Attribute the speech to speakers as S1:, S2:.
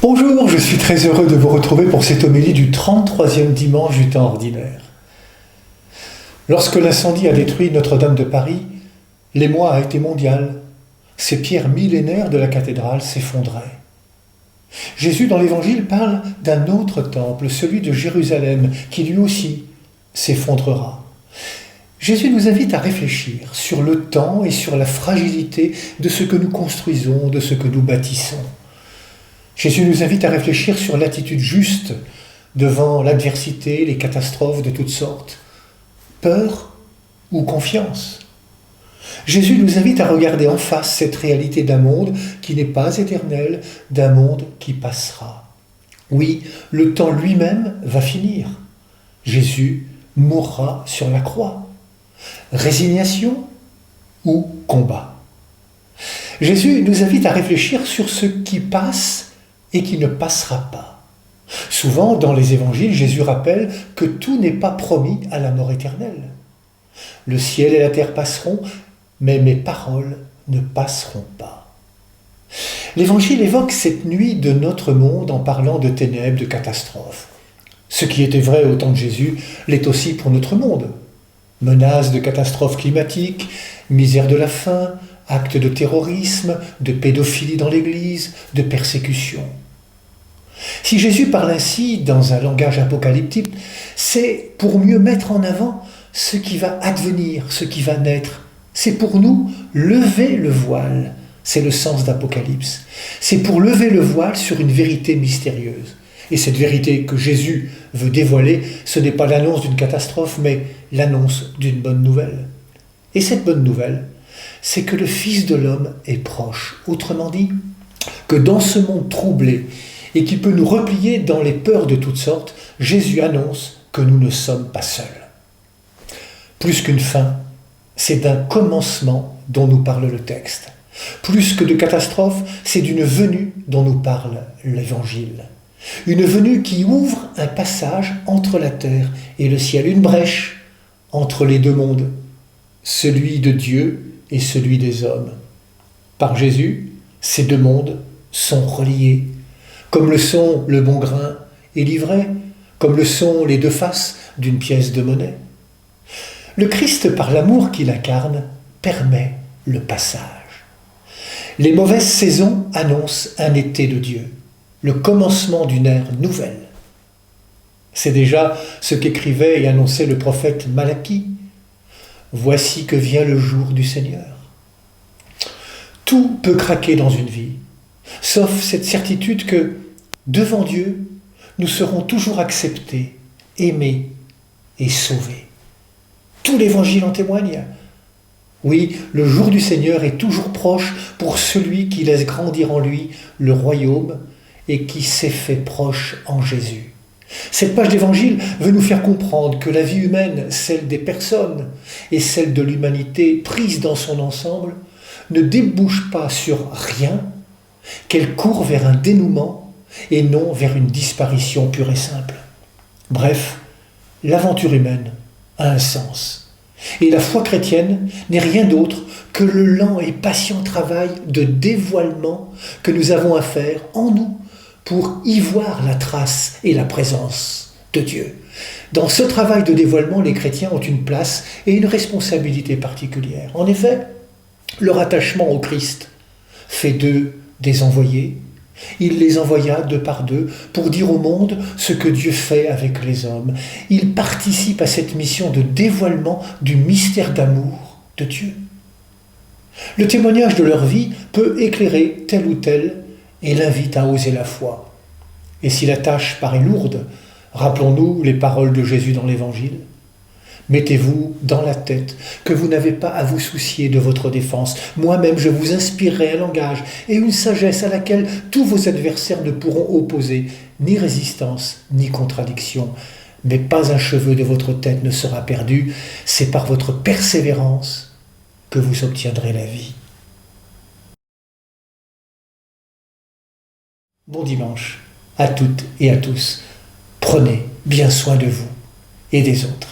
S1: Bonjour, je suis très heureux de vous retrouver pour cette homélie du 33e dimanche du temps ordinaire. Lorsque l'incendie a détruit Notre-Dame de Paris, l'émoi a été mondial. Ces pierres millénaires de la cathédrale s'effondraient. Jésus, dans l'Évangile, parle d'un autre temple, celui de Jérusalem, qui lui aussi s'effondrera. Jésus nous invite à réfléchir sur le temps et sur la fragilité de ce que nous construisons, de ce que nous bâtissons. Jésus nous invite à réfléchir sur l'attitude juste devant l'adversité, les catastrophes de toutes sortes. Peur ou confiance? Jésus nous invite à regarder en face cette réalité d'un monde qui n'est pas éternel, d'un monde qui passera. Oui, le temps lui-même va finir. Jésus mourra sur la croix. Résignation ou combat? Jésus nous invite à réfléchir sur ce qui passe et qui ne passera pas. Souvent, dans les évangiles, Jésus rappelle que tout n'est pas promis à la mort éternelle. Le ciel et la terre passeront, mais mes paroles ne passeront pas. L'évangile évoque cette nuit de notre monde en parlant de ténèbres, de catastrophes. Ce qui était vrai au temps de Jésus l'est aussi pour notre monde. Menaces de catastrophes climatiques, misère de la faim, actes de terrorisme, de pédophilie dans l'Église, de persécution. Si Jésus parle ainsi dans un langage apocalyptique, c'est pour mieux mettre en avant ce qui va advenir, ce qui va naître. C'est pour nous lever le voile. C'est le sens d'Apocalypse. C'est pour lever le voile sur une vérité mystérieuse. Et cette vérité que Jésus veut dévoiler, ce n'est pas l'annonce d'une catastrophe, mais l'annonce d'une bonne nouvelle. Et cette bonne nouvelle, c'est que le Fils de l'homme est proche. Autrement dit, que dans ce monde troublé et qui peut nous replier dans les peurs de toutes sortes, Jésus annonce que nous ne sommes pas seuls. Plus qu'une fin, c'est d'un commencement dont nous parle le texte. Plus que de catastrophe, c'est d'une venue dont nous parle l'Évangile. Une venue qui ouvre un passage entre la terre et le ciel, une brèche entre les deux mondes, celui de Dieu et celui des hommes. Par Jésus, ces deux mondes sont reliés, comme le sont le bon grain et l'ivraie, comme le sont les deux faces d'une pièce de monnaie. Le Christ, par l'amour qu'il incarne, permet le passage. Les mauvaises saisons annoncent un été de Dieu, le commencement d'une ère nouvelle. C'est déjà ce qu'écrivait et annonçait le prophète Malachie. « Voici que vient le jour du Seigneur ». Tout peut craquer dans une vie, sauf cette certitude que, devant Dieu, nous serons toujours acceptés, aimés et sauvés. Tout l'Évangile en témoigne. Oui, le jour du Seigneur est toujours proche pour celui qui laisse grandir en lui le royaume et qui s'est fait proche en Jésus. Cette page d'Évangile veut nous faire comprendre que la vie humaine, celle des personnes et celle de l'humanité prise dans son ensemble, ne débouche pas sur rien, qu'elle court vers un dénouement et non vers une disparition pure et simple. Bref, l'aventure humaine a un sens. Et la foi chrétienne n'est rien d'autre que le lent et patient travail de dévoilement que nous avons à faire en nous pour y voir la trace et la présence de Dieu. Dans ce travail de dévoilement, les chrétiens ont une place et une responsabilité particulière. En effet, leur attachement au Christ fait d'eux des envoyés. Il les envoya deux par deux pour dire au monde ce que Dieu fait avec les hommes. Ils participent à cette mission de dévoilement du mystère d'amour de Dieu. Le témoignage de leur vie peut éclairer tel ou tel et l'invite à oser la foi. Et si la tâche paraît lourde, rappelons-nous les paroles de Jésus dans l'Évangile. Mettez-vous dans la tête que vous n'avez pas à vous soucier de votre défense. Moi-même, je vous inspirerai un langage et une sagesse à laquelle tous vos adversaires ne pourront opposer ni résistance ni contradiction. Mais pas un cheveu de votre tête ne sera perdu. C'est par votre persévérance que vous obtiendrez la vie. Bon dimanche à toutes et à tous. Prenez bien soin de vous et des autres.